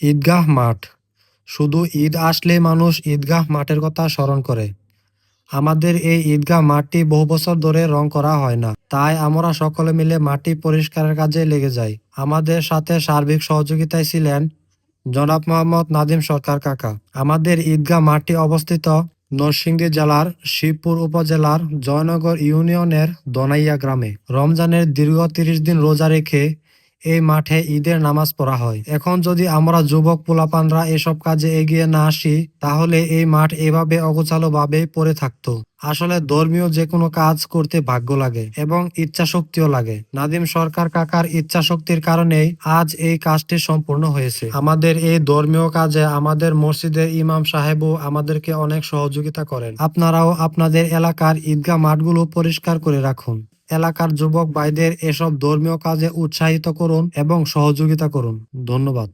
ঈদগাহ মাঠ। শুধু ঈদ আসলেই মানুষ ঈদগাহ মাঠের কথা স্মরণ করে। আমাদের এই ঈদগাহ মাঠটি বহু বছর ধরে রং করা হয় না, তাই আমরা সকলে মিলে মাটি পরিষ্কারের কাজে লেগে যাই। আমাদের সাথে সার্বিক সহযোগিতায় ছিলেন জনাব মোহাম্মদ নাদিম সরকার কাকা। আমাদের ঈদগাহ মাঠটি অবস্থিত নরসিংদী জেলার শিবপুর উপজেলার জয়নগর ইউনিয়নের দনাইয়া গ্রামে। রমজানের দীর্ঘ ৩০ দিন রোজা রেখে এই মাঠে ঈদের নামাজ পড়া হয়। এখন যদি আমরা যুবক পোলাপানরা এসব কাজে এগিয়ে না আসি, তাহলে এই মাঠ এভাবে অগোছালো ভাবে পড়ে থাকতো। আসলে ধর্মীয় যে কোনো কাজ করতে ভাগ্য লাগে এবং ইচ্ছা শক্তিও লাগে। নাদিম সরকার কাকার ইচ্ছা শক্তির কারণেই আজ এই কাজটি সম্পূর্ণ হয়েছে। আমাদের এই ধর্মীয় কাজে আমাদের মসজিদের ইমাম সাহেবও আমাদেরকে অনেক সহযোগিতা করেন। আপনারাও আপনাদের এলাকার ঈদগাহ মাঠগুলো পরিষ্কার করে রাখুন। এলাকার যুবক ভাইদের এসব ধর্মীয় কাজে উৎসাহিত করুন এবং সহযোগিতা করুন। ধন্যবাদ।